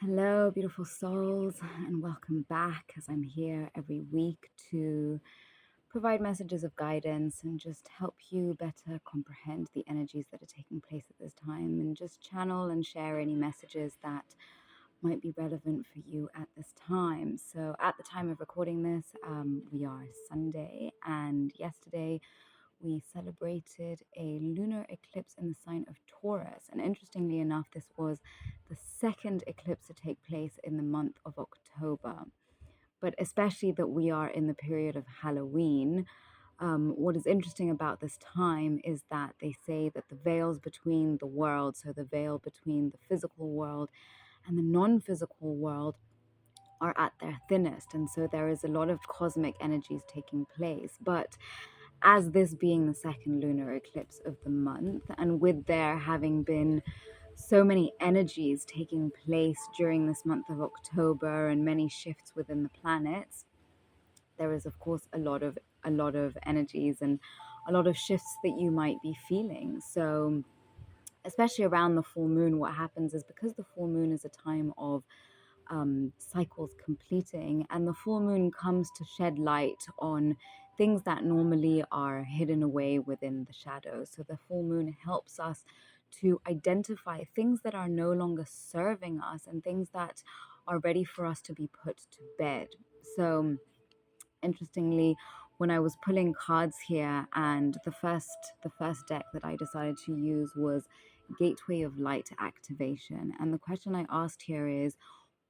Hello, beautiful souls, and welcome back as I'm here every week to provide messages of guidance and just help you better comprehend the energies that are taking place at this time and just channel and share any messages that might be relevant for you at this time. So, at the time of recording this, we are Sunday, and yesterday we celebrated a lunar eclipse in the sign of Taurus. And interestingly enough, this was the second eclipse to take place in the month of October. But especially that we are in the period of Halloween, what is interesting about this time is that they say that the veils between the worlds, so the veil between the physical world and the non physical world, are at their thinnest. And so there is a lot of cosmic energies taking place. But as this being the second lunar eclipse of the month, and with there having been so many energies taking place during this month of October and many shifts within the planets, there is of course a lot of energies and a lot of shifts that you might be feeling. So especially around the full moon, what happens is because the full moon is a time of cycles completing, and the full moon comes to shed light on things that normally are hidden away within the shadows. So the full moon helps us to identify things that are no longer serving us and things that are ready for us to be put to bed. So interestingly, when I was pulling cards here, and the first deck that I decided to use was Gateway of Light Activation, and the question I asked here is,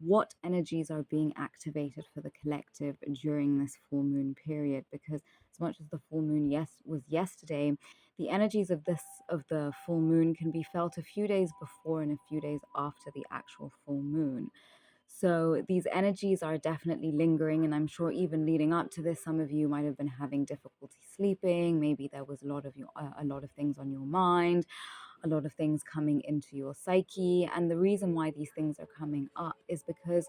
what energies are being activated for the collective during this full moon period? Because as much as the full moon was yesterday, the energies of the full moon can be felt a few days before and a few days after the actual full moon. So these energies are definitely lingering, and I'm sure even leading up to this, some of you might have been having difficulty sleeping. Maybe there was a lot of things on your mind, a lot of things coming into your psyche. And the reason why these things are coming up is because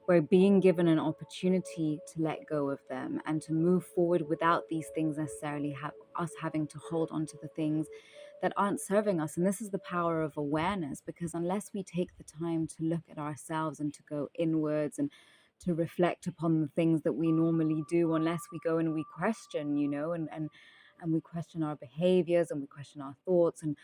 we're being given an opportunity to let go of them and to move forward without these things necessarily have us having to hold on to the things that aren't serving us. And this is the power of awareness, because unless we take the time to look at ourselves and to go inwards and to reflect upon the things that we normally do, unless we go and we question, and we question our behaviors and we question our thoughts, and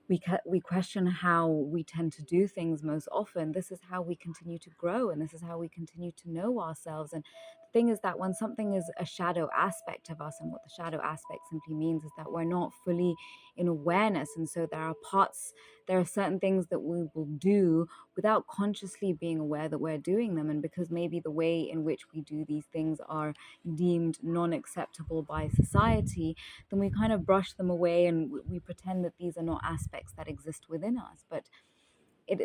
we question how we tend to do things most often, this is how we continue to grow, and this is how we continue to know ourselves. And the thing is that when something is a shadow aspect of us, and what the shadow aspect simply means is that we're not fully in awareness, and so there are certain things that we will do without consciously being aware that we're doing them. And because maybe the way in which we do these things are deemed non-acceptable by society, then we kind of brush them away, and we pretend that these are not aspects that exist within us. But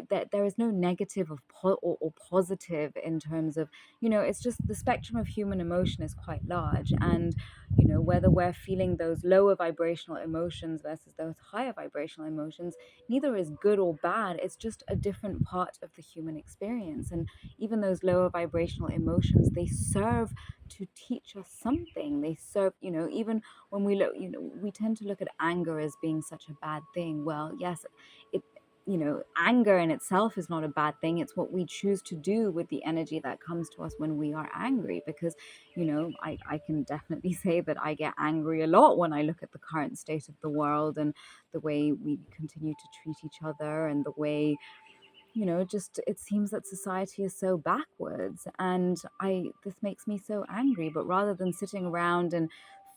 that there is no negative or positive in terms of, it's just the spectrum of human emotion is quite large. And whether we're feeling those lower vibrational emotions versus those higher vibrational emotions, neither is good or bad. It's just a different part of the human experience. And even those lower vibrational emotions, they serve to teach us something. They serve, even when we look, we tend to look at anger as being such a bad thing. Well, yes, it anger in itself is not a bad thing. It's what we choose to do with the energy that comes to us when we are angry. Because I can definitely say that I get angry a lot when I look at the current state of the world and the way we continue to treat each other, and the way, just it seems that society is so backwards. And this makes me so angry. But rather than sitting around and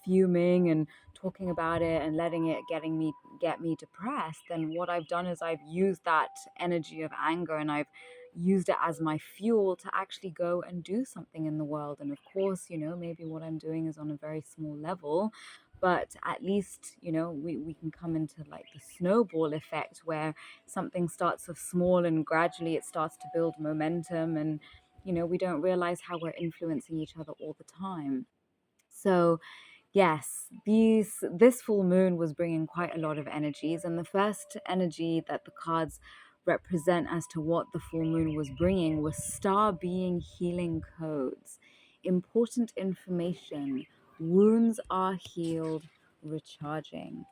fuming and talking about it and letting it get me depressed, then what I've done is I've used that energy of anger, and I've used it as my fuel to actually go and do something in the world. And of course, maybe what I'm doing is on a very small level, but at least, we can come into like the snowball effect, where something starts off small and gradually it starts to build momentum. And we don't realize how we're influencing each other all the time. So yes, this full moon was bringing quite a lot of energies, and the first energy that the cards represent as to what the full moon was bringing was star being healing codes, important information, wounds are healed, recharging.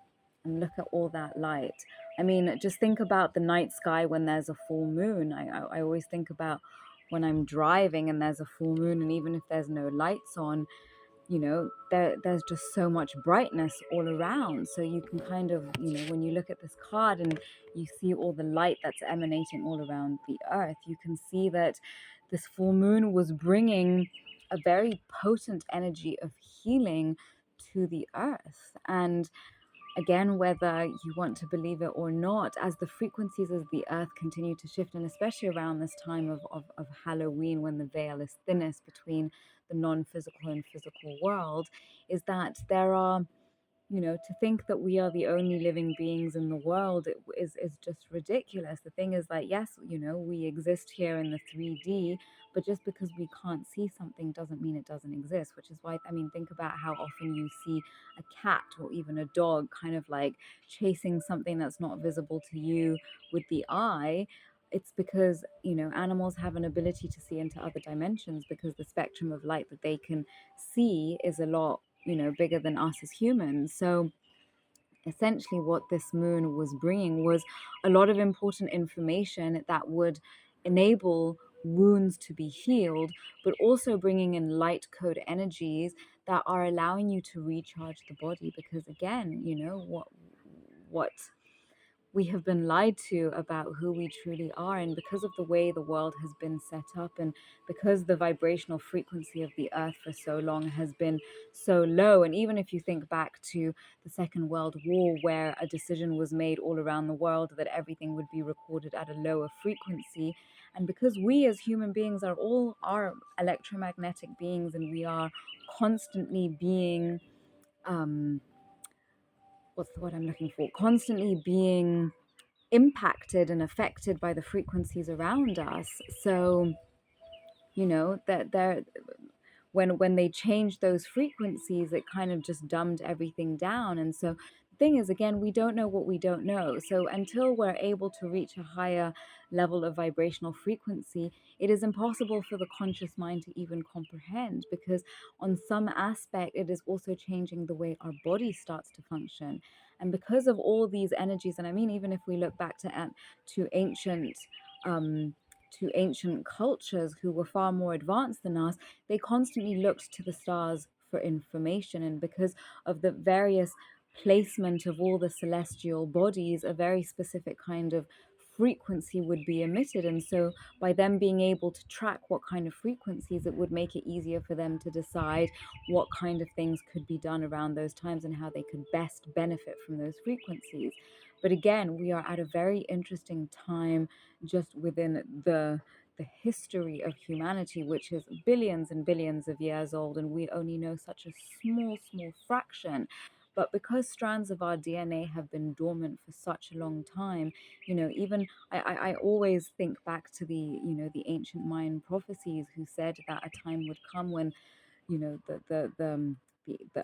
And look at all that light. I mean, just think about the night sky when there's a full moon. I always think about when I'm driving and there's a full moon, and even if there's no lights on, there's just so much brightness all around. So you can kind of, when you look at this card and you see all the light that's emanating all around the earth, you can see that this full moon was bringing a very potent energy of healing to the earth. And again, whether you want to believe it or not, as the frequencies of the earth continue to shift, and especially around this time of Halloween, when the veil is thinnest between the non-physical and physical world, is that there are, to think that we are the only living beings in the world is just ridiculous. The thing is that, yes, we exist here in the 3D, but just because we can't see something doesn't mean it doesn't exist, which is why, I mean, think about how often you see a cat or even a dog kind of like chasing something that's not visible to you with the eye. It's because, animals have an ability to see into other dimensions, because the spectrum of light that they can see is a lot, bigger than us as humans. So essentially what this moon was bringing was a lot of important information that would enable wounds to be healed, but also bringing in light code energies that are allowing you to recharge the body. Because again, what we have been lied to about who we truly are. And because of the way the world has been set up, and because the vibrational frequency of the earth for so long has been so low, and even if you think back to the Second World War, where a decision was made all around the world that everything would be recorded at a lower frequency, and because we as human beings are electromagnetic beings, and we are constantly being what's the word I'm looking for? Constantly being impacted and affected by the frequencies around us. So, that there, when they changed those frequencies, it kind of just dumbed everything down. And so the thing is, again, we don't know what we don't know. So until we're able to reach a higher level of vibrational frequency, it is impossible for the conscious mind to even comprehend, because on some aspect it is also changing the way our body starts to function. And because of all these energies, and I mean, even if we look back to ancient um to ancient cultures who were far more advanced than us, they constantly looked to the stars for information. And because of the various placement of all the celestial bodies, a very specific kind of frequency would be emitted. And so by them being able to track what kind of frequencies, it would make it easier for them to decide what kind of things could be done around those times and how they could best benefit from those frequencies. But again, we are at a very interesting time just within the history of humanity, which is billions and billions of years old, and we only know such a small fraction. But because strands of our DNA have been dormant for such a long time, even I always think back to the ancient Mayan prophecies, who said that a time would come when, the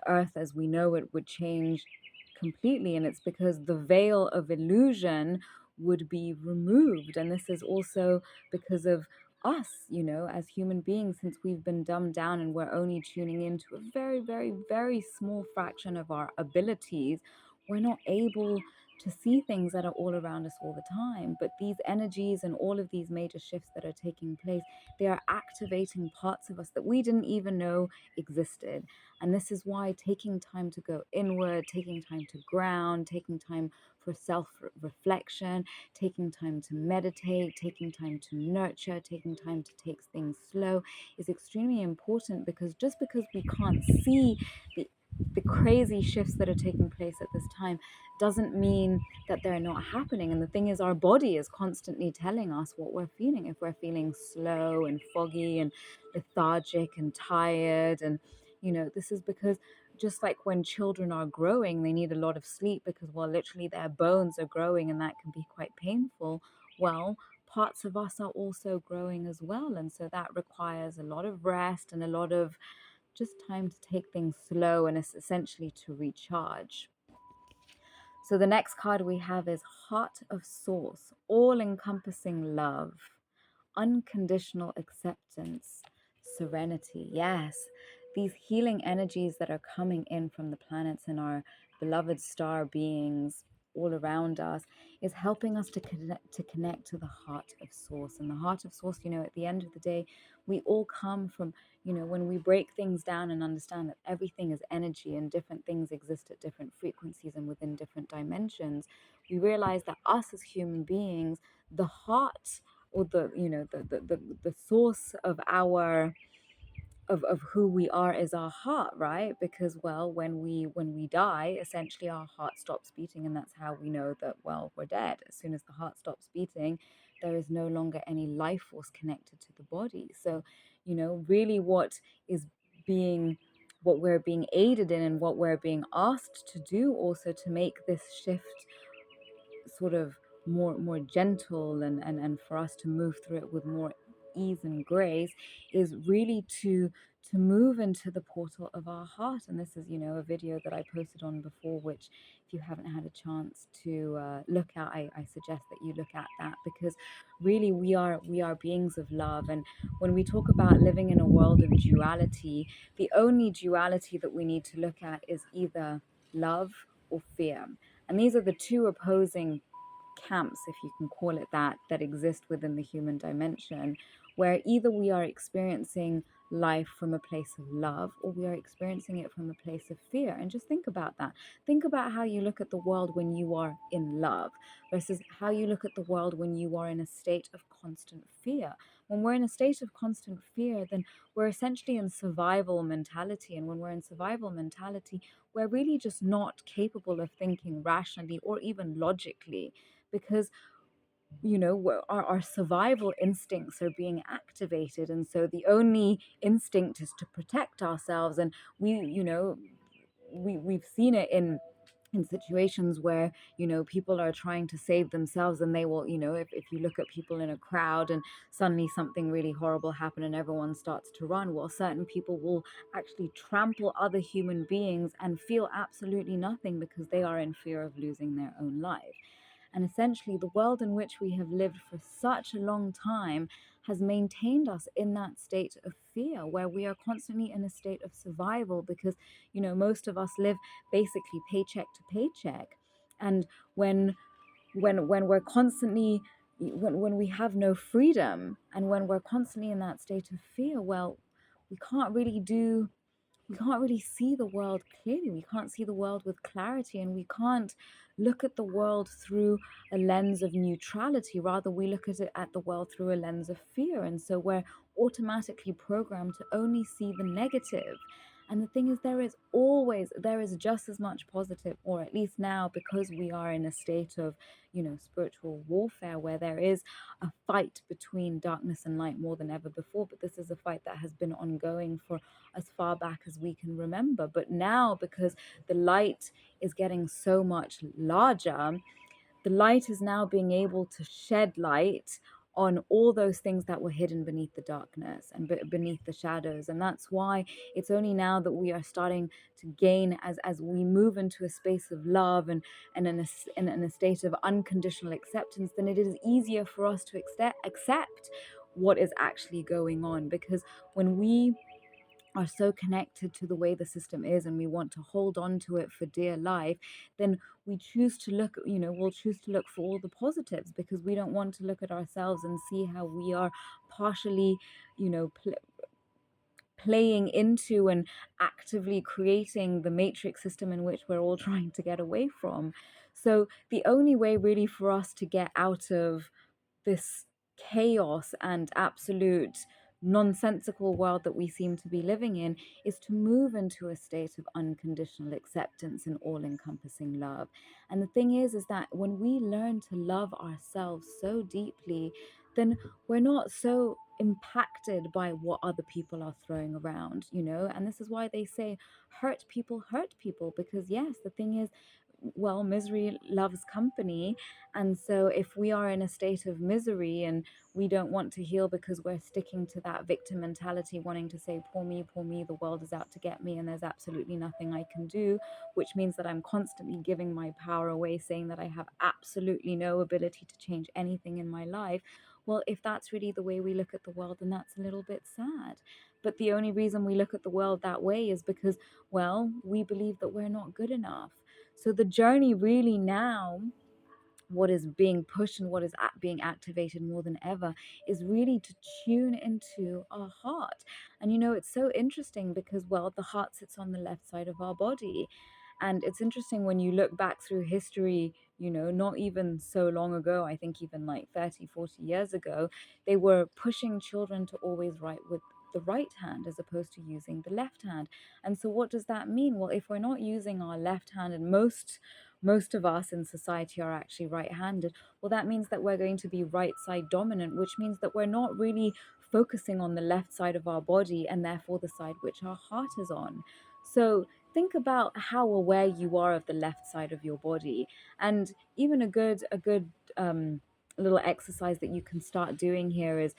earth as we know it would change completely. And it's because the veil of illusion would be removed. And this is also because of us, as human beings, since we've been dumbed down and we're only tuning into a very, very, very small fraction of our abilities. We're not able to see things that are all around us all the time. But these energies and all of these major shifts that are taking place, they are activating parts of us that we didn't even know existed. And this is why taking time to go inward, taking time to ground, taking time for self reflection, taking time to meditate, taking time to nurture, taking time to take things slow is extremely important. Because just because we can't see the crazy shifts that are taking place at this time doesn't mean that they're not happening. And the thing is, our body is constantly telling us what we're feeling. If we're feeling slow and foggy and lethargic and tired, and this is because, just like when children are growing, they need a lot of sleep because, well, literally their bones are growing, and that can be quite painful. Well, parts of us are also growing as well. And so that requires a lot of rest and a lot of just time to take things slow, and it's essentially to recharge. So the next card we have is Heart of Source, all encompassing love, unconditional acceptance, serenity. Yes, these healing energies that are coming in from the planets and our beloved star beings all around us is helping us to connect to the heart of source. And the heart of source, at the end of the day, we all come from, when we break things down and understand that everything is energy and different things exist at different frequencies and within different dimensions, we realize that us as human beings, the heart, or the source of our of who we are is our heart, right? Because, well, when we die, essentially our heart stops beating, and that's how we know that, well, we're dead. As soon as the heart stops beating, there is no longer any life force connected to the body. So, really is being what we're being aided in, and what we're being asked to do also, to make this shift sort of more gentle, and for us to move through it with more ease and grace, is really to move into the portal of our heart. And this is, a video that I posted on before, which, if you haven't had a chance to look at, I suggest that you look at that, because really we are beings of love. And when we talk about living in a world of duality, the only duality that we need to look at is either love or fear. And these are the two opposing camps, if you can call it that, that exist within the human dimension, where either we are experiencing life from a place of love, or we are experiencing it from a place of fear. And just think about that. Think about how you look at the world when you are in love versus how you look at the world when you are in a state of constant fear. When we're in a state of constant fear, then we're essentially in survival mentality. And when we're in survival mentality, we're really just not capable of thinking rationally or even logically, because our survival instincts are being activated. And so the only instinct is to protect ourselves. And we've seen it in situations where people are trying to save themselves, and they will, if you look at people in a crowd and suddenly something really horrible happen and everyone starts to run, well, certain people will actually trample other human beings and feel absolutely nothing because they are in fear of losing their own life. And essentially, the world in which we have lived for such a long time has maintained us in that state of fear, where we are constantly in a state of survival, because most of us live basically paycheck to paycheck. And when we're constantly, when we have no freedom, and when we're constantly in that state of fear, well, we can't really do we can't really see the world clearly. We can't see the world with clarity, and we can't look at the world through a lens of neutrality. Rather, we look at the world through a lens of fear. And so we're automatically programmed to only see the negative. And the thing is, there is just as much positive, or at least now, because we are in a state of, spiritual warfare, where there is a fight between darkness and light more than ever before. But this is a fight that has been ongoing for as far back as we can remember. But now, because the light is getting so much larger, the light is now being able to shed light on all those things that were hidden beneath the darkness and beneath the shadows. And that's why it's only now that we are starting to gain, as we move into a space of love, and in a state of unconditional acceptance, then it is easier for us to accept what is actually going on. Because when we are so connected to the way the system is, and we want to hold on to it for dear life, then we choose to look, we'll choose to look for all the positives, because we don't want to look at ourselves and see how we are partially, you know, pl- playing into and actively creating the matrix system in which we're all trying to get away from. So the only way really for us to get out of this chaos and absolute nonsensical world that we seem to be living in is to move into a state of unconditional acceptance and all-encompassing love. And the thing is that when we learn to love ourselves so deeply, then we're not so impacted by what other people are throwing around, and this is why they say hurt people, because yes, the thing is, well, misery loves company. And so if we are in a state of misery and we don't want to heal because we're sticking to that victim mentality, wanting to say, poor me, the world is out to get me and there's absolutely nothing I can do, which means that I'm constantly giving my power away, saying that I have absolutely no ability to change anything in my life. Well, if that's really the way we look at the world, then that's a little bit sad. But the only reason we look at the world that way is because, well, we believe that we're not good enough. So the journey really now, what is being pushed and what is being activated more than ever is really to tune into our heart. And it's so interesting because, well, the heart sits on the left side of our body. And it's interesting when you look back through history, not even so long ago, I think even like 30, 40 years ago, they were pushing children to always write with the right hand as opposed to using the left hand. And so what does that mean? Well, if we're not using our left hand, and most of us in society are actually right-handed, well, that means that we're going to be right side dominant, which means that we're not really focusing on the left side of our body and therefore the side which our heart is on. So think about how aware you are of the left side of your body. And even a good little exercise that you can start doing here is,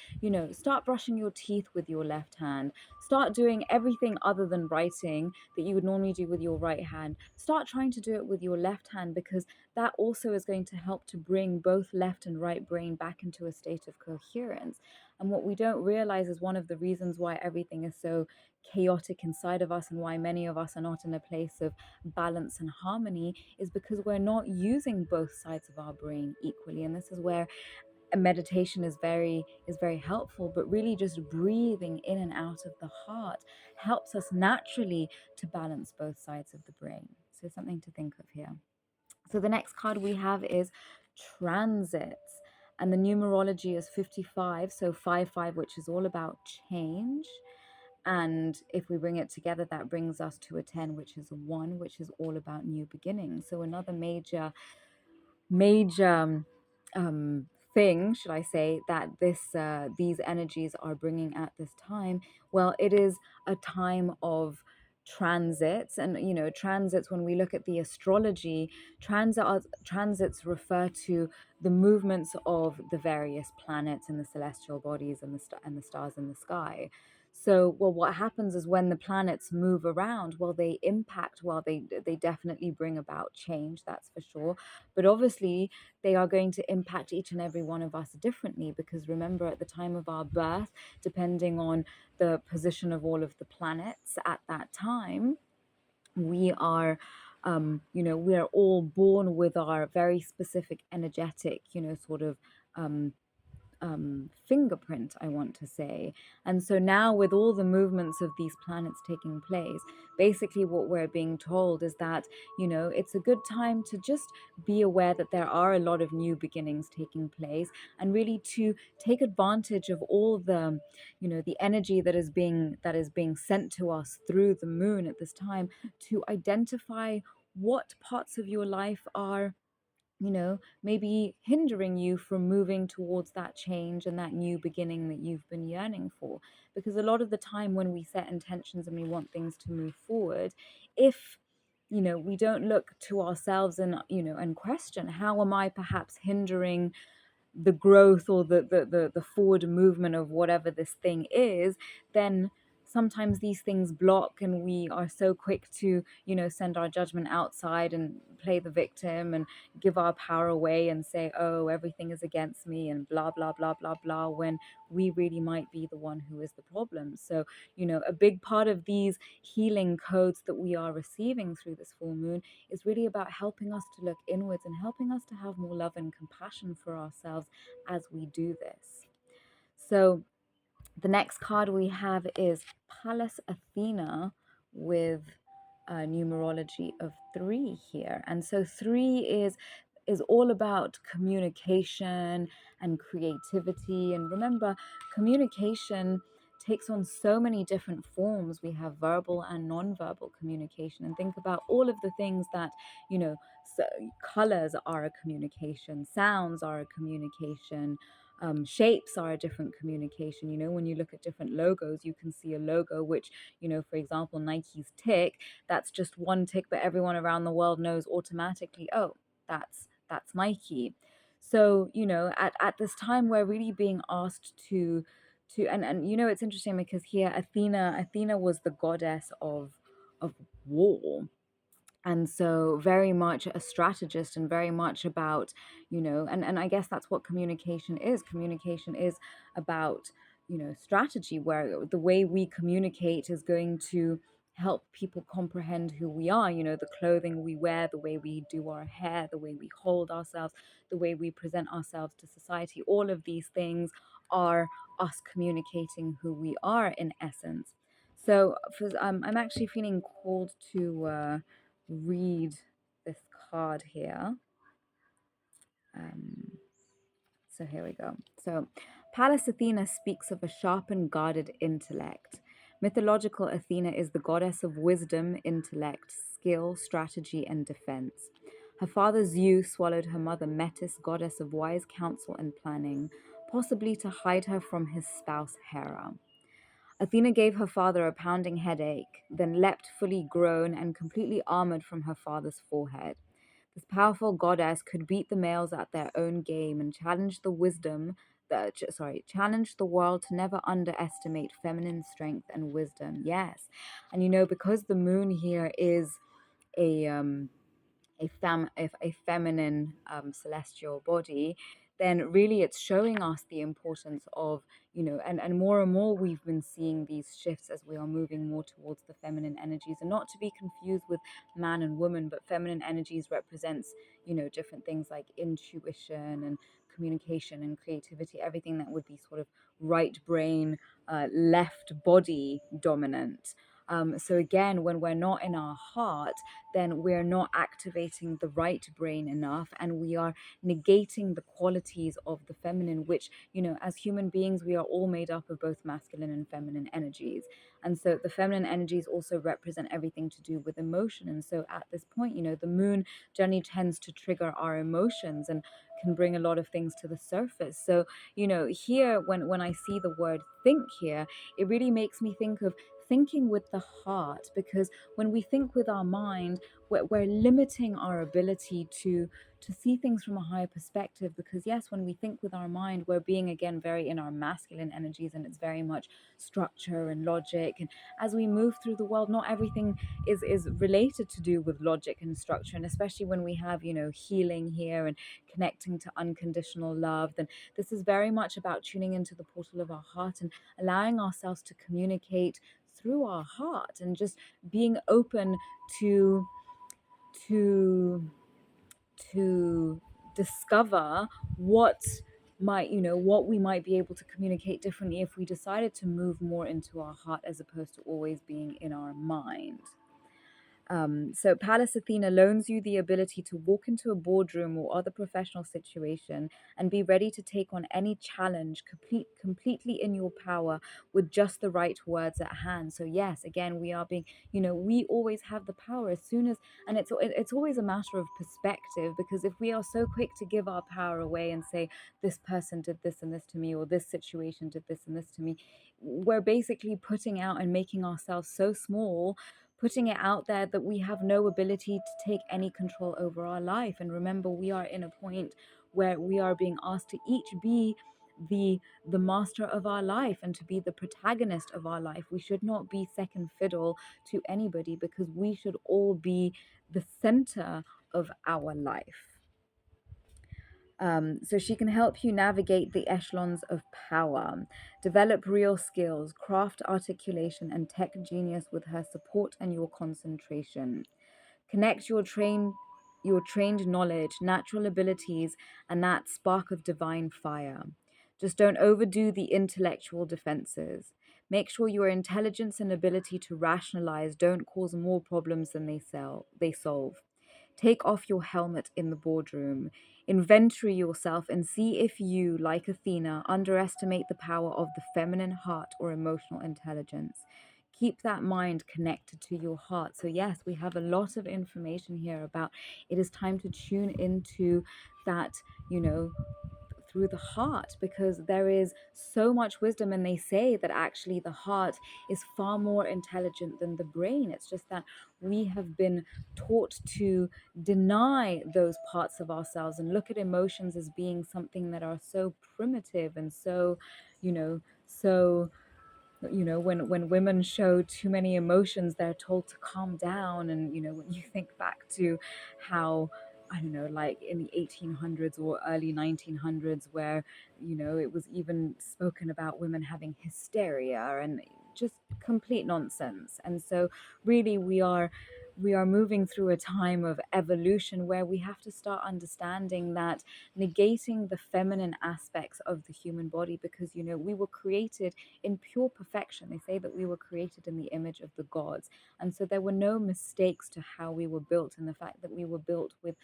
start brushing your teeth with your left hand. Start doing everything other than writing that you would normally do with your right hand. Start trying to do it with your left hand, because that also is going to help to bring both left and right brain back into a state of coherence. And what we don't realize is one of the reasons why everything is so chaotic inside of us and why many of us are not in a place of balance and harmony is because we're not using both sides of our brain equally. And this is where a meditation is very helpful, but really just breathing in and out of the heart helps us naturally to balance both sides of the brain. So something to think of here. So the next card we have is transits, and the numerology is 55, so 55, which is all about change. And if we bring it together, that brings us to a 10, which is a 1, which is all about new beginnings. So another major thing, should I say, that these energies are bringing at this time, well, it is a time of transits. And transits, when we look at the astrology, transits refer to the movements of the various planets and the celestial bodies and the stars in the sky. So, well, what happens is when the planets move around, well, they impact, well, they definitely bring about change, that's for sure. But obviously, they are going to impact each and every one of us differently, because remember, at the time of our birth, depending on the position of all of the planets at that time, we are we are all born with our very specific energetic, sort of fingerprint, I want to say. And so now, with all the movements of these planets taking place, basically what we're being told is that, it's a good time to just be aware that there are a lot of new beginnings taking place, and really to take advantage of all the, the energy that is being sent to us through the moon at this time, to identify what parts of your life are, maybe hindering you from moving towards that change and that new beginning that you've been yearning for. Because a lot of the time, when we set intentions and we want things to move forward, if we don't look to ourselves and and question, how am I perhaps hindering the growth or the forward movement of whatever this thing is, then sometimes these things block, and we are so quick to send our judgment outside and play the victim and give our power away and say, oh, everything is against me and blah blah blah blah blah, when we really might be the one who is the problem. So a big part of these healing codes that we are receiving through this full moon is really about helping us to look inwards and helping us to have more love and compassion for ourselves as we do this. So the next card we have is Pallas Athena, with a numerology of 3 here. And so 3 is all about communication and creativity. And remember, communication takes on so many different forms. We have verbal and non-verbal communication. And think about all of the things that, so colors are a communication, sounds are a communication, shapes are a different communication. When you look at different logos, you can see a logo which, for example, Nike's tick, that's just one tick, but everyone around the world knows automatically, oh, that's Nike. So at this time, we're really being asked to and it's interesting because here Athena was the goddess of war. And so very much a strategist, and very much about, and I guess that's what communication is about, strategy, where the way we communicate is going to help people comprehend who we are, the clothing we wear, the way we do our hair, the way we hold ourselves, the way we present ourselves to society. All of these things are us communicating who we are in essence. So I'm actually feeling called to read this card here. Um, so here we go. So Pallas Athena speaks of a sharp and guarded intellect. Mythological Athena is the goddess of wisdom, intellect, skill, strategy, and defense. Her father Zeus swallowed her mother Metis, goddess of wise counsel and planning, possibly to hide her from his spouse Hera. Athena gave her father a pounding headache, then leapt fully grown and completely armored from her father's forehead. This powerful goddess could beat the males at their own game and challenge the world to never underestimate feminine strength and wisdom. Yes, and because the moon here is a a feminine celestial body, then really it's showing us the importance of, and more and more we've been seeing these shifts as we are moving more towards the feminine energies, and not to be confused with man and woman, but feminine energies represents, different things like intuition and communication and creativity, everything that would be sort of right brain, left body dominant. So again, when we're not in our heart, then we're not activating the right brain enough, and we are negating the qualities of the feminine, which, as human beings, we are all made up of both masculine and feminine energies. And so the feminine energies also represent everything to do with emotion. And so at this point, the moon generally tends to trigger our emotions and can bring a lot of things to the surface. So, here, when I see the word think here, it really makes me think of thinking with the heart, because when we think with our mind, we're limiting our ability to see things from a higher perspective. Because yes, when we think with our mind, we're being, again, very in our masculine energies, and it's very much structure and logic. And as we move through the world, not everything is related to do with logic and structure. And especially when we have, healing here and connecting to unconditional love, then this is very much about tuning into the portal of our heart and allowing ourselves to communicate through our heart, and just being open to to to discover what what we might be able to communicate differently if we decided to move more into our heart as opposed to always being in our mind. So Pallas Athena loans you the ability to walk into a boardroom or other professional situation and be ready to take on any challenge completely in your power with just the right words at hand. So yes, again, we are being, we always have the power as soon as, and it's always a matter of perspective, because if we are so quick to give our power away and say, this person did this and this to me, or this situation did this and this to me, we're basically putting out and making ourselves so small, putting it out there that we have no ability to take any control over our life. And remember, we are in a point where we are being asked to each be the master of our life and to be the protagonist of our life. We should not be second fiddle to anybody, because we should all be the center of our life. So she can help you navigate the echelons of power, develop real skills, craft articulation, and tech genius with her support and your concentration. Connect your trained knowledge, natural abilities, and that spark of divine fire. Just don't overdo the intellectual defenses. Make sure your intelligence and ability to rationalize don't cause more problems than they solve. Take off your helmet in the boardroom. Inventory yourself and see if you, like Athena, underestimate the power of the feminine heart or emotional intelligence. Keep that mind connected to your heart. So, yes, we have a lot of information here about it is time to tune into that, you know, through the heart, because there is so much wisdom, and they say that actually the heart is far more intelligent than the brain. It's just that we have been taught to deny those parts of ourselves and look at emotions as being something that are so primitive and so, so when women show too many emotions, they're told to calm down. And when you think back to how, I don't know, like in the 1800s or early 1900s, where it was even spoken about women having hysteria, and just complete nonsense. And so really we are moving through a time of evolution where we have to start understanding that negating the feminine aspects of the human body, because we were created in pure perfection. They say that we were created in the image of the gods, and so there were no mistakes to how we were built, and the fact that we were built with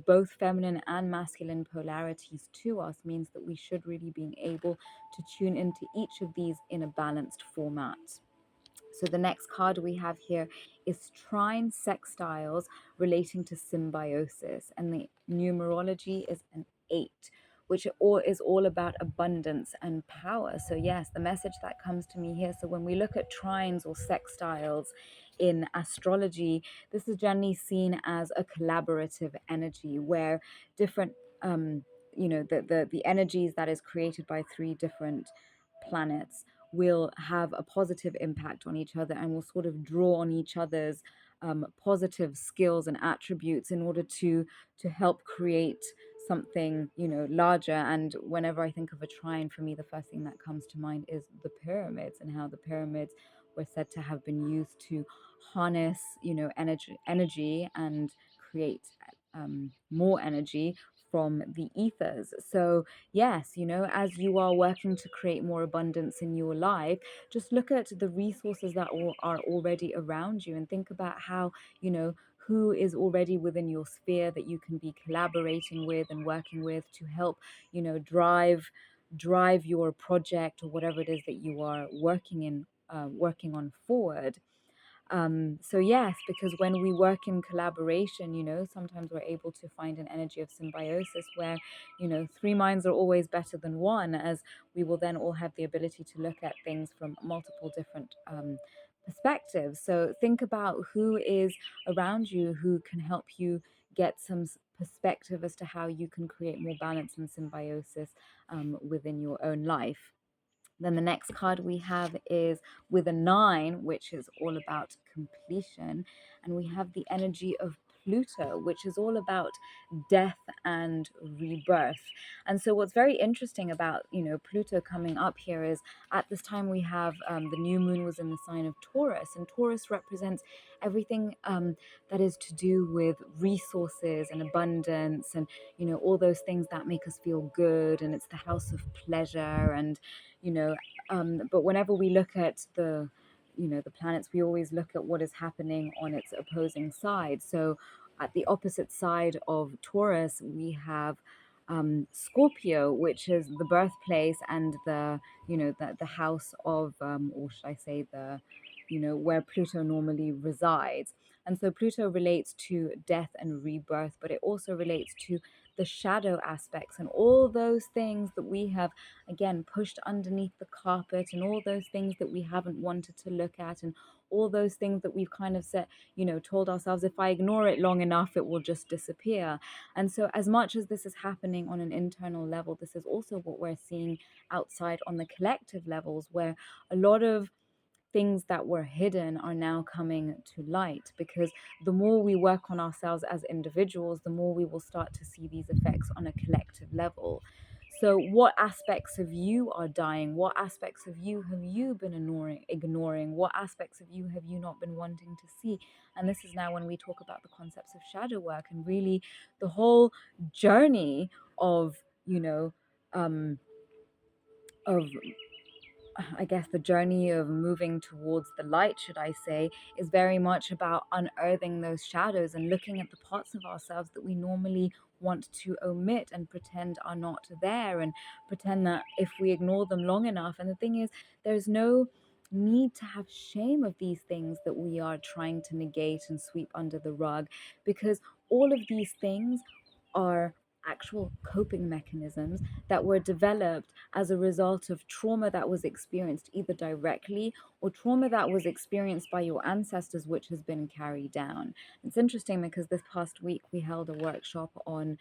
both feminine and masculine polarities to us means that we should really be able to tune into each of these in a balanced format. So the next card we have here is trine sextiles relating to symbiosis, and the numerology is an 8, which is all about abundance and power. So yes, the message that comes to me here. So when we look at trines or sextiles in astrology, this is generally seen as a collaborative energy where different the energies that is created by three different planets will have a positive impact on each other and will sort of draw on each other's positive skills and attributes in order to help create something larger. And whenever I think of a trine, for me the first thing that comes to mind is the pyramids, and how the pyramids were said to have been used to harness energy and create more energy from the ethers. So yes, as you are working to create more abundance in your life, just look at the resources that are already around you and think about how, who is already within your sphere that you can be collaborating with and working with to help, drive your project or whatever it is that you are working on forward. So yes, because when we work in collaboration, sometimes we're able to find an energy of symbiosis where, three minds are always better than one, as we will then all have the ability to look at things from multiple different perspectives. So think about who is around you who can help you get some perspective as to how you can create more balance and symbiosis within your own life. Then the next card we have is with a 9, which is all about completion. And we have the energy of Pluto, which is all about death and rebirth. And so what's very interesting about, Pluto coming up here is at this time we have the new moon was in the sign of Taurus, and Taurus represents everything that is to do with resources and abundance and, all those things that make us feel good. And it's the house of pleasure and, but whenever we look at the planets, we always look at what is happening on its opposing side. So at the opposite side of Taurus we have Scorpio, which is the birthplace and the house of or should I say the where Pluto normally resides. And so Pluto relates to death and rebirth, but it also relates to the shadow aspects and all those things that we have again pushed underneath the carpet, and all those things that we haven't wanted to look at, and all those things that we've kind of said, told ourselves, if I ignore it long enough it will just disappear. And so as much as this is happening on an internal level, this is also what we're seeing outside on the collective levels, where a lot of things that were hidden are now coming to light, because the more we work on ourselves as individuals, the more we will start to see these effects on a collective level. So what aspects of you are dying? What aspects of you have you been ignoring? What aspects of you have you not been wanting to see? And this is now when we talk about the concepts of shadow work and really the whole journey of um of I guess the journey of moving towards the light, should I say, is very much about unearthing those shadows and looking at the parts of ourselves that we normally want to omit and pretend are not there, and pretend that if we ignore them long enough. And the thing is, there's no need to have shame of these things that we are trying to negate and sweep under the rug, because all of these things are actual coping mechanisms that were developed as a result of trauma that was experienced either directly or trauma that was experienced by your ancestors, which has been carried down. It's interesting because this past week we held a workshop on,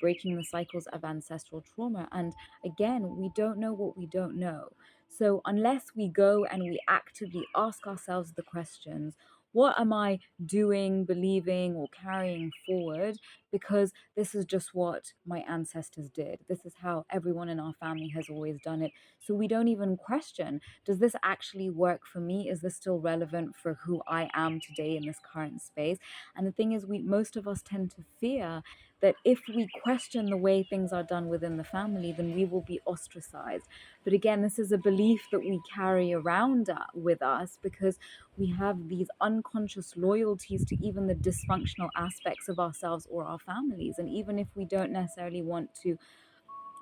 breaking the cycles of ancestral trauma. And again, we don't know what we don't know. So unless we go and we actively ask ourselves the questions, What am I doing, believing, or carrying forward because this is just what my ancestors did? This is how everyone in our family has always done it. So we don't even question, does this actually work for me? Is this still relevant for who I am today in this current space? And the thing is, most of us tend to fear that if we question the way things are done within the family, then we will be ostracized. But again, this is a belief that we carry around with us because we have these unconscious loyalties to even the dysfunctional aspects of ourselves or our families. And even if we don't necessarily want to,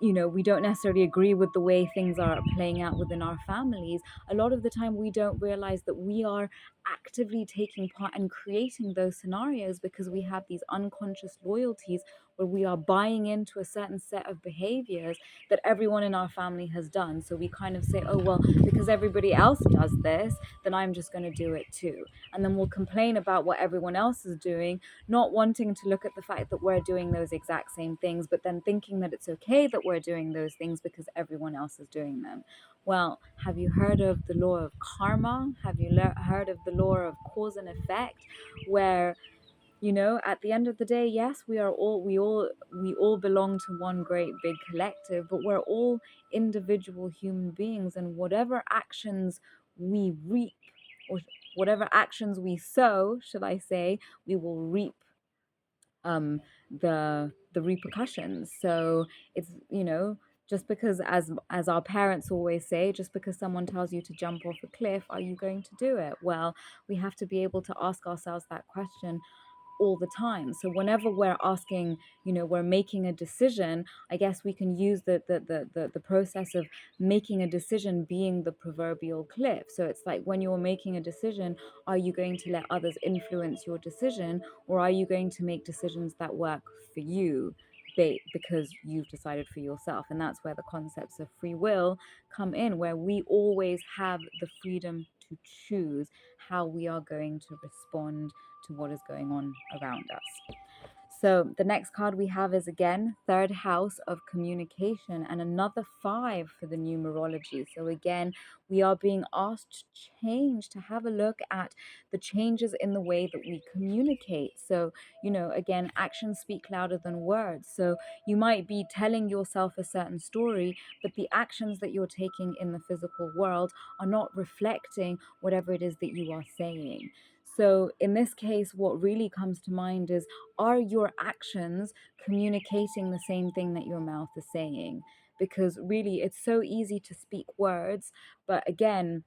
we don't necessarily agree with the way things are playing out within our families, a lot of the time we don't realize that we are actively taking part and creating those scenarios because we have these unconscious loyalties where we are buying into a certain set of behaviors that everyone in our family has done. So we kind of say, oh, well, because everybody else does this, then I'm just going to do it too. And then we'll complain about what everyone else is doing, not wanting to look at the fact that we're doing those exact same things, but then thinking that it's okay that we're doing those things because everyone else is doing them. Well, have you heard of the law of karma? Have you heard of the law of cause and effect, where at the end of the day, yes, we all belong to one great big collective, but we're all individual human beings, and whatever actions we reap, or whatever actions we sow, should I say, we will reap the repercussions. So it's, just because, as our parents always say, just because someone tells you to jump off a cliff, are you going to do it? Well, we have to be able to ask ourselves that question all the time. So whenever we're asking, we're making a decision, I guess we can use the process of making a decision being the proverbial cliff. So it's like, when you're making a decision, are you going to let others influence your decision, or are you going to make decisions that work for you because you've decided for yourself? And that's where the concepts of free will come in, where we always have the freedom to choose how we are going to respond to what is going on around us. So the next card we have is, again, third house of communication, and another 5 for the numerology. So again, we are being asked to change, to have a look at the changes in the way that we communicate. So, again, actions speak louder than words. So you might be telling yourself a certain story, but the actions that you're taking in the physical world are not reflecting whatever it is that you are saying. So in this case, what really comes to mind is, are your actions communicating the same thing that your mouth is saying? Because really, it's so easy to speak words, but again,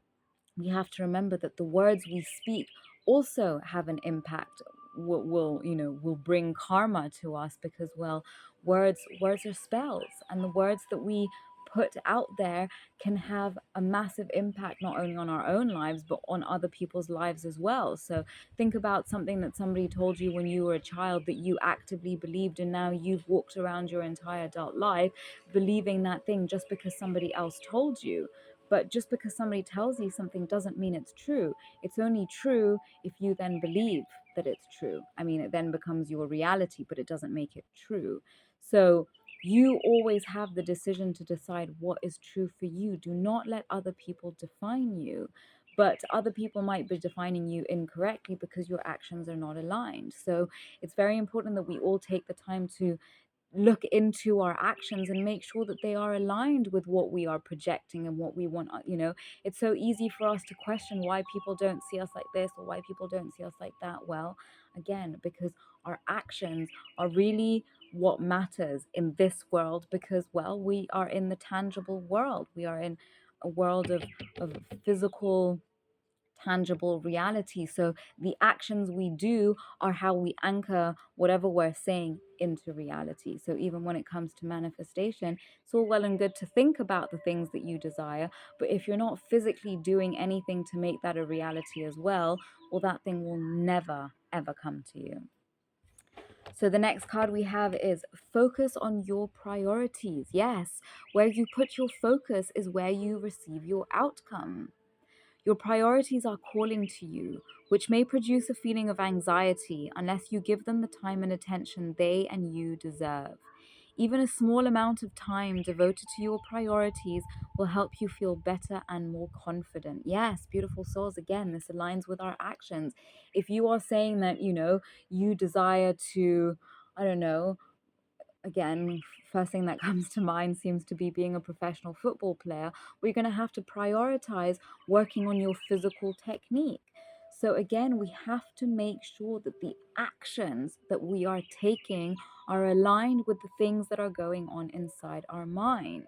we have to remember that the words we speak also have an impact, will bring karma to us, because, well, words are spells, and the words that we put out there can have a massive impact, not only on our own lives but on other people's lives as well. So think about something that somebody told you when you were a child that you actively believed, and now you've walked around your entire adult life believing that thing just because somebody else told you. But just because somebody tells you something doesn't mean it's true. It's only true if you then believe that it's true. I mean, it then becomes your reality, but it doesn't make it true. So you always have the decision to decide what is true for you. Do not let other people define you. But other people might be defining you incorrectly because your actions are not aligned. So it's very important that we all take the time to look into our actions and make sure that they are aligned with what we are projecting and what we want. It's so easy for us to question why people don't see us like this, or why people don't see us like that. Well, again, because our actions are really what matters in this world, because, well, we are in the tangible world. We are in a world of physical, tangible reality. So the actions we do are how we anchor whatever we're saying into reality. So even when it comes to manifestation, it's all well and good to think about the things that you desire, but if you're not physically doing anything to make that a reality as well, well, that thing will never ever come to you. So the next card we have is focus on your priorities. Yes, where you put your focus is where you receive your outcome. Your priorities are calling to you, which may produce a feeling of anxiety unless you give them the time and attention they and you deserve. Even a small amount of time devoted to your priorities will help you feel better and more confident. Yes, beautiful souls, again, this aligns with our actions. If you are saying that, you desire to, I don't know, again, first thing that comes to mind seems to be being a professional football player, we're going to have to prioritize working on your physical technique. So, again, we have to make sure that the actions that we are taking are aligned with the things that are going on inside our mind.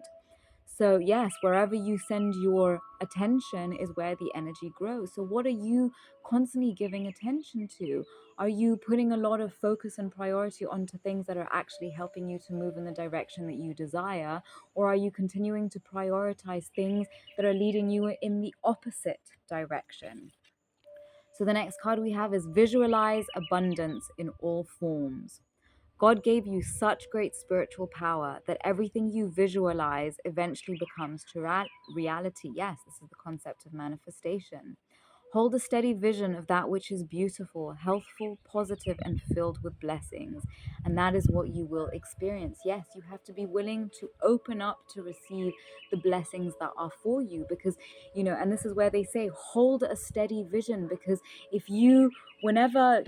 So, yes, wherever you send your attention is where the energy grows. So, what are you constantly giving attention to? Are you putting a lot of focus and priority onto things that are actually helping you to move in the direction that you desire? Or are you continuing to prioritize things that are leading you in the opposite direction? So, the next card we have is visualize abundance in all forms. God gave you such great spiritual power that everything you visualize eventually becomes reality. Yes, this is the concept of manifestation. Hold a steady vision of that which is beautiful, healthful, positive, and filled with blessings. And that is what you will experience. Yes, you have to be willing to open up to receive the blessings that are for you because, and this is where they say, hold a steady vision. Because if you, whenever,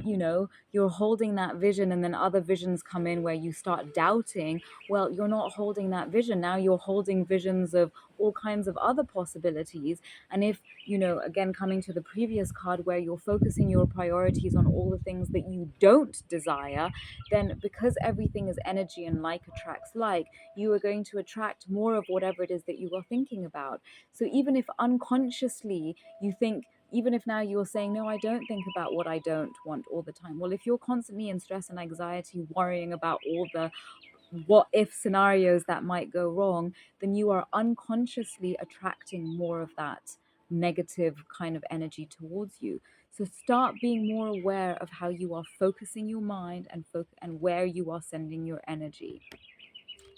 you're holding that vision and then other visions come in where you start doubting, well, you're not holding that vision. Now you're holding visions of all kinds of other possibilities. And if, again, coming to the previous card where you're focusing your priorities on all the things that you don't desire, then because everything is energy and like attracts like, you are going to attract more of whatever it is that you are thinking about. So even if unconsciously you think, even if now you're saying, no, I don't think about what I don't want all the time. Well, if you're constantly in stress and anxiety, worrying about all the what if scenarios that might go wrong, then you are unconsciously attracting more of that negative kind of energy towards you. So start being more aware of how you are focusing your mind and where you are sending your energy.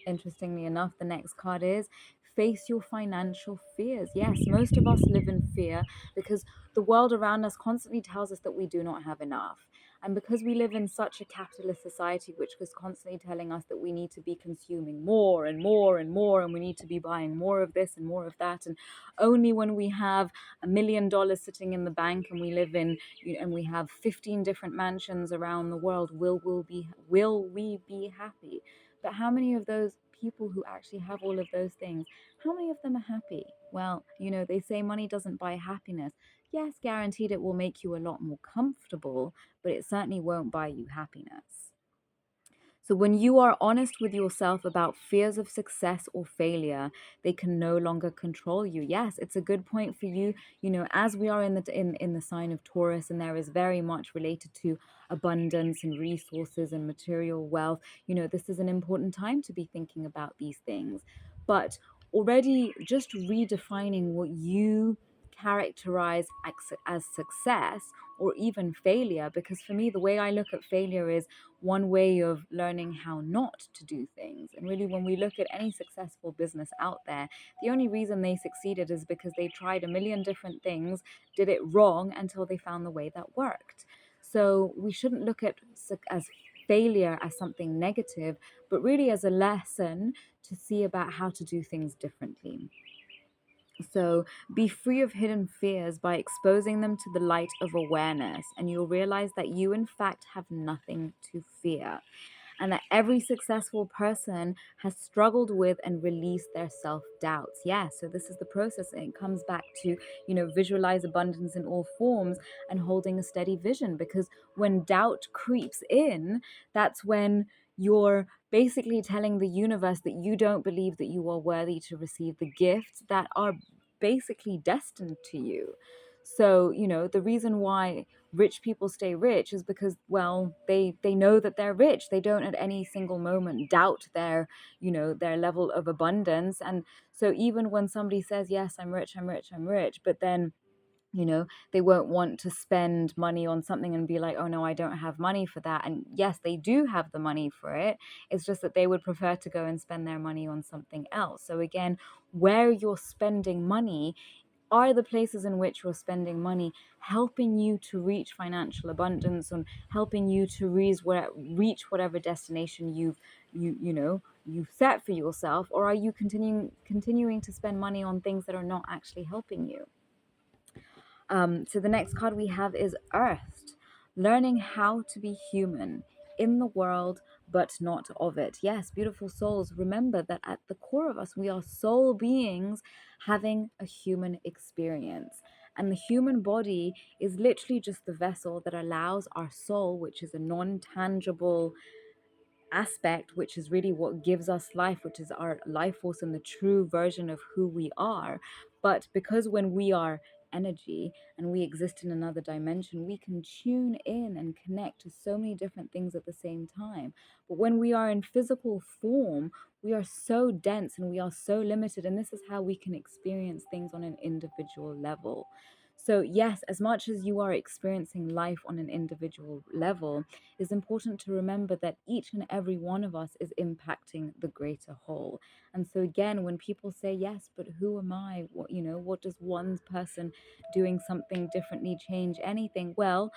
Interestingly enough, the next card is face your financial fears. Yes, most of us live in fear because the world around us constantly tells us that we do not have enough. And because we live in such a capitalist society, which is constantly telling us that we need to be consuming more and more and more, and we need to be buying more of this and more of that, and only when we have $1 million sitting in the bank and we live in, and we have 15 different mansions around the world, will we be happy? But how many of those people who actually have all of those things, how many of them are happy? Well, they say money doesn't buy happiness. Yes, guaranteed it will make you a lot more comfortable, but it certainly won't buy you happiness. So when you are honest with yourself about fears of success or failure, they can no longer control you. Yes, it's a good point for you, as we are in the sign of Taurus, and there is very much related to abundance and resources and material wealth. This is an important time to be thinking about these things. But already just redefining what you characterize as success or even failure, because for me the way I look at failure is one way of learning how not to do things. And really, when we look at any successful business out there, the only reason they succeeded is because they tried a million different things, did it wrong until they found the way that worked. So we shouldn't look at as failure as something negative, but really as a lesson to see about how to do things differently. So be free of hidden fears by exposing them to the light of awareness, and you'll realize that you, in fact, have nothing to fear. And that every successful person has struggled with and released their self-doubts. Yeah, so this is the process, and it comes back to, visualize abundance in all forms and holding a steady vision. Because when doubt creeps in, that's when you're basically telling the universe that you don't believe that you are worthy to receive the gifts that are basically destined to you. So, the reason why rich people stay rich is because, well, they know that they're rich. They don't at any single moment doubt their level of abundance. And so even when somebody says, yes, I'm rich, I'm rich, I'm rich, but then they won't want to spend money on something and be like, oh no, I don't have money for that. And yes, they do have the money for it. It's just that they would prefer to go and spend their money on something else. So again, where you're spending money Are the places in which you're spending money helping you to reach financial abundance and helping you to reach whatever destination you've set for yourself? Or are you continuing to spend money on things that are not actually helping you? So the next card we have is Earthed, learning how to be human in the world, but not of it. Yes, beautiful souls, remember that at the core of us, we are soul beings having a human experience. And the human body is literally just the vessel that allows our soul, which is a non tangible aspect, which is really what gives us life, which is our life force and the true version of who we are. But because when we are energy and we exist in another dimension, we can tune in and connect to so many different things at the same time. But when we are in physical form, we are so dense and we are so limited. And this is how we can experience things on an individual level. So, yes, as much as you are experiencing life on an individual level, it's important to remember that each and every one of us is impacting the greater whole. And so again, when people say, yes, but who am I? What does one person doing something differently change anything? Well,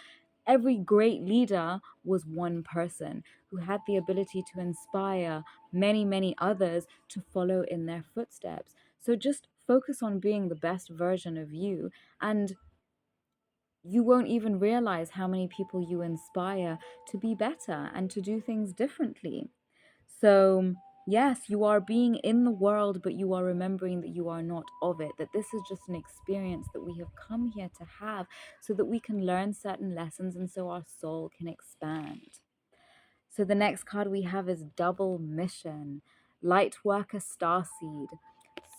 every great leader was one person who had the ability to inspire many, many others to follow in their footsteps. So just focus on being the best version of you, and you won't even realize how many people you inspire to be better and to do things differently. So, yes, you are being in the world, but you are remembering that you are not of it, that this is just an experience that we have come here to have so that we can learn certain lessons and so our soul can expand. So the next card we have is Double Mission. Lightworker Starseed.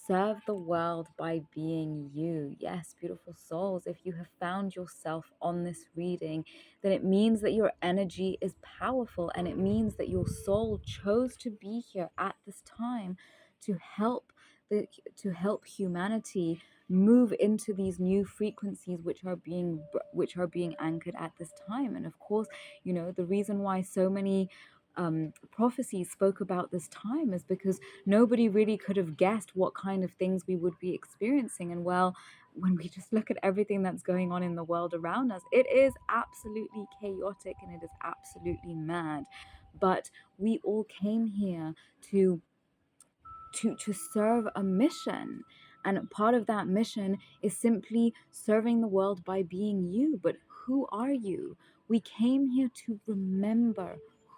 Serve the world by being you. Yes, beautiful souls. If you have found yourself on this reading, then it means that your energy is powerful and it means that your soul chose to be here at this time to help to help humanity move into these new frequencies which are being anchored at this time. And of course, the reason why so many prophecies spoke about this time is because nobody really could have guessed what kind of things we would be experiencing. And well, when we just look at everything that's going on in the world around us, it is absolutely chaotic and it is absolutely mad. But we all came here to serve a mission, and part of that mission is simply serving the world by being you. But who are you? We came here to remember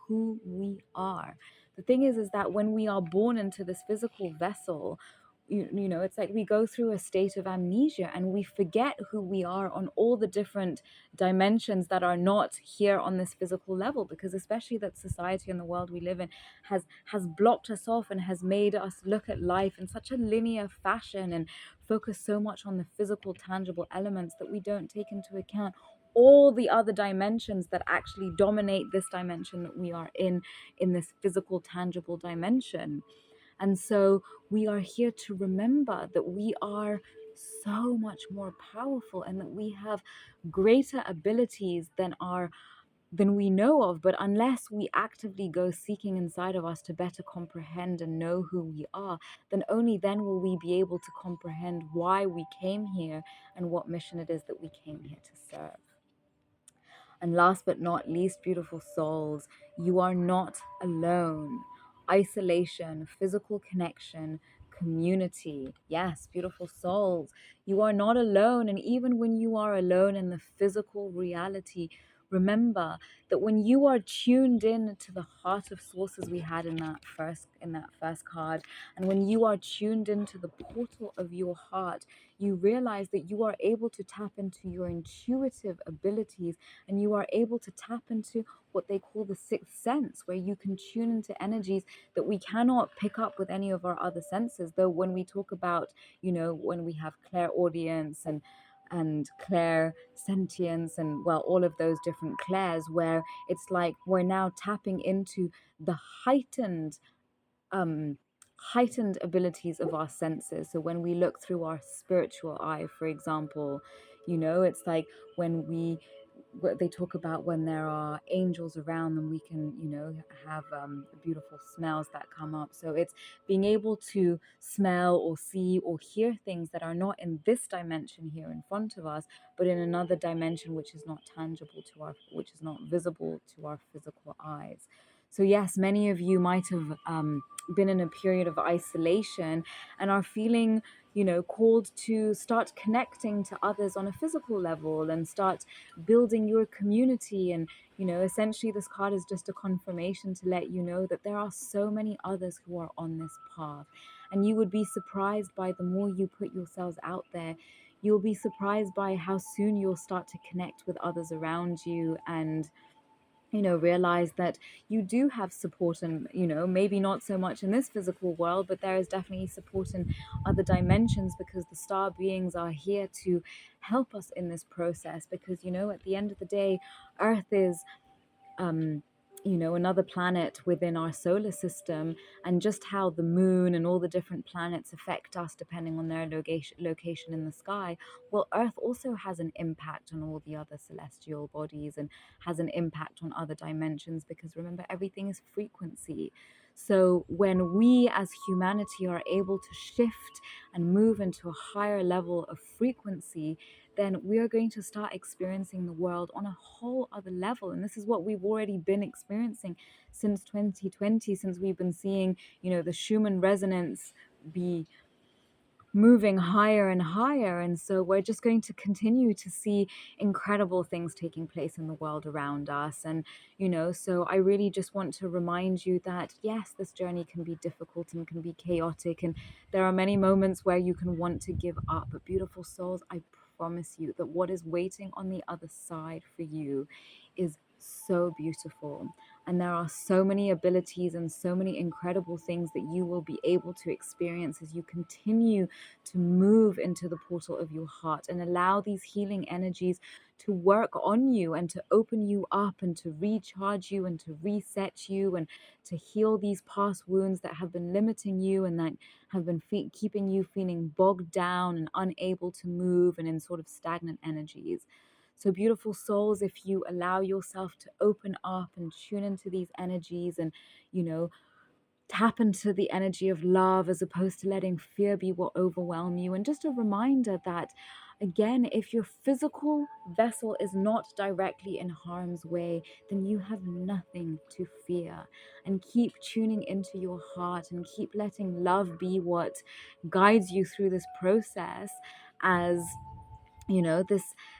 who we are. The thing is that when we are born into this physical vessel, it's like we go through a state of amnesia and we forget who we are on all the different dimensions that are not here on this physical level, because especially that society and the world we live in has blocked us off and has made us look at life in such a linear fashion and focus so much on the physical tangible elements that we don't take into account all the other dimensions that actually dominate this dimension that we are in this physical tangible dimension. And so we are here to remember that we are so much more powerful and that we have greater abilities than we know of. But unless we actively go seeking inside of us to better comprehend and know who we are, then only then will we be able to comprehend why we came here and what mission it is that we came here to serve. And last but not least, beautiful souls, you are not alone. Isolation, physical connection, community. Yes, beautiful souls, you are not alone. And even when you are alone in the physical reality, remember that when you are tuned in to the heart of sources we had in that first card, and when you are tuned into the portal of your heart, you realize that you are able to tap into your intuitive abilities, and you are able to tap into what they call the sixth sense, where you can tune into energies that we cannot pick up with any of our other senses. Though when we talk about, when we have clairaudience and clair sentience and, well, all of those different clairs, where it's like we're now tapping into the um heightened abilities of our senses. So when we look through our spiritual eye, for example, it's like when what they talk about when there are angels around them, we can, have beautiful smells that come up. So it's being able to smell or see or hear things that are not in this dimension here in front of us, but in another dimension which is not tangible to our, which is not visible to our physical eyes. So yes, many of you might have been in a period of isolation and are feeling, called to start connecting to others on a physical level and start building your community. And, essentially this card is just a confirmation to let you know that there are so many others who are on this path. And you would be surprised by the more you put yourselves out there, you'll be surprised by how soon you'll start to connect with others around you and realize that you do have support, and maybe not so much in this physical world, but there is definitely support in other dimensions, because the star beings are here to help us in this process. Because at the end of the day, Earth is um, another planet within our solar system, and just how the moon and all the different planets affect us depending on their location in the sky. Well, Earth also has an impact on all the other celestial bodies and has an impact on other dimensions, because remember, everything is frequency. So when we as humanity are able to shift and move into a higher level of frequency, then we are going to start experiencing the world on a whole other level. And this is what we've already been experiencing since 2020, since we've been seeing, the Schumann resonance be moving higher and higher. And so we're just going to continue to see incredible things taking place in the world around us. And, so I really just want to remind you that, yes, this journey can be difficult and can be chaotic. And there are many moments where you can want to give up. But beautiful souls, I promise you that what is waiting on the other side for you is so beautiful. And there are so many abilities and so many incredible things that you will be able to experience as you continue to move into the portal of your heart and allow these healing energies to work on you and to open you up and to recharge you and to reset you and to heal these past wounds that have been limiting you and that have been keeping you feeling bogged down and unable to move and in sort of stagnant energies. So, beautiful souls, if you allow yourself to open up and tune into these energies and, tap into the energy of love as opposed to letting fear be what overwhelm you. And just a reminder that, again, if your physical vessel is not directly in harm's way, then you have nothing to fear. And keep tuning into your heart and keep letting love be what guides you through this process, as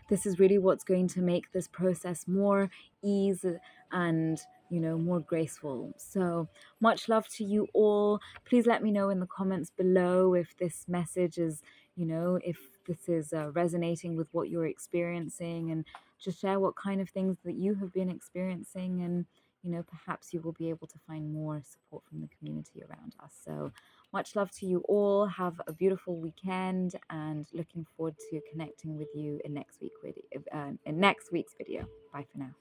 this is really what's going to make this process more ease and more graceful. So much love to you all. Please let me know in the comments below if this message is, if this is resonating with what you're experiencing, and just share what kind of things that you have been experiencing, and perhaps you will be able to find more support from the community around us. So much love to you all. Have a beautiful weekend, and looking forward to connecting with you in next week's video. Bye for now.